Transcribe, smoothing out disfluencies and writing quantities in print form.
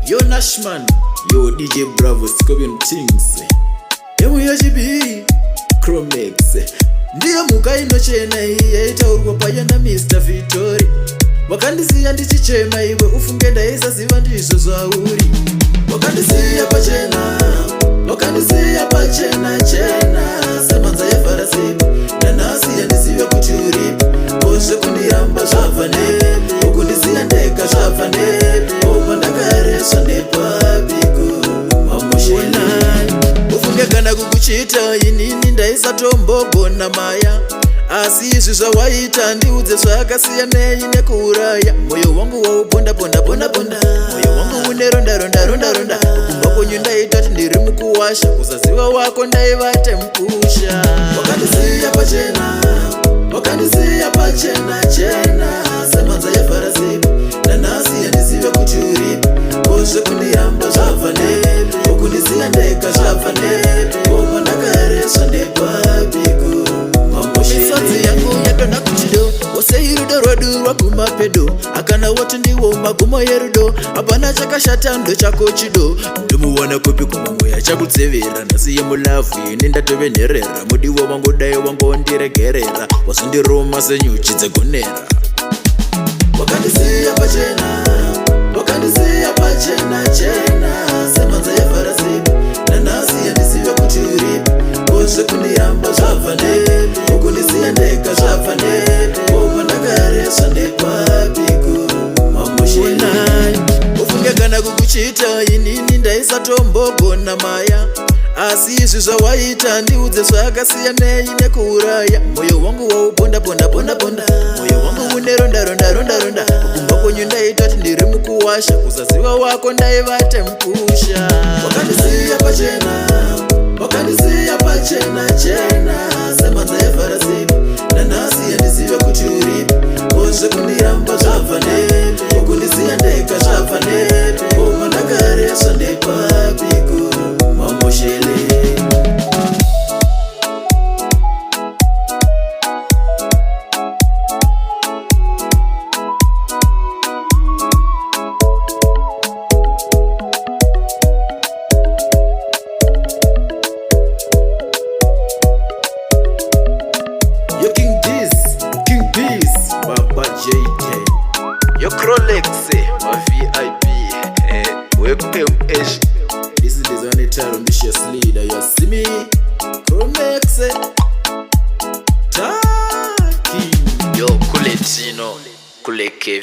Yo Nashman, yo DJ Bravo, Scorpion Things. Emu YGB, Chromex. Ndiyo muka inochena hii itaurwa paya na Mr. Victory. Wakandisiya ndichichema iwe ufunge ndaisa ziva ndizvo zvauri. Wakandisiya pachena, wakandisiya pachena chena. Semanza ya farasipi, nanasi yandisiwe kuti uripi. Kozve kundiramba zvabva nepi, ukundisiya ndeka zvabva nepi. Opa ndakareswa nepabiko, mamushilai. Ufunge kana kukuchita inini ndaisatombogona maya. Asi izvi zvawaita ndiudze zvakasiyanei nekuuraya. Moyo wangu wauponda ponda ponda ponda, moyo wangu une ronda ronda ronda ronda. Kumba kwenyu ndaitati ndiri mukuwasha, kusaziva wako ndaivate mpusha. Wakandisiya pachena, wakandisiya pachena chena. Semanza ya farasipi, nanasi yandisiwe kuti uripi. Kozve kundiramba zvabva nepi, ukundisiya ndeka zvabva nepi. Opa ndakareswa nepabiko, misodzi yangu yatona kuchido. Wose rudo rwedu rwagumapedo, akana wote ndiwo magumo yerudo. Hapana chakashata ndo chako chido. Ndomuwana kupi kumamwe achakutsevera. Nasi yemulavu ini ndatovenherera. Mudiwo wangu dai wangu ndiregerera. Wasundiroma senyuchi dzegonera. Wakandisiya pachena, wakandisiya pachena chena. Semanza ya farasipi, nanasi yandisiwe kuti uripi. Kozve kundiramba zvabva nepi, ukundisiya ndeka zvabva nepi. Opa ndakareswa nepabiko, mamushilai. Ufunge kana kukuchita inini ndaisatombogona maya. Asi izvi zvawaita ndiudze zvakasiyanei nekuuraya. Moyo wangu wauponda ponda ponda ponda, moyo wangu une ronda ronda ronda ronda. Kumba kwenyu ndaitati ndiri mukuwasha, kusaziva wako ndaivate mpusha. Wakandisiya pachena, wakandisiya pachena chena. Semanza ya farasipi, nanasi yandisiwe kuti uripi. Kozve kundiramba zvabva nepi, ukundisiya ndeka zvabva nepi. Opa ndakareswa nepabiko, mamushilai. Yo King Diz, King Peace, Baba JK. Yo Chromex, my VIP, WebMH. This is the only time ambitious leader. You see me, Chromex, Taki. Yo Kuletino, Kuleke.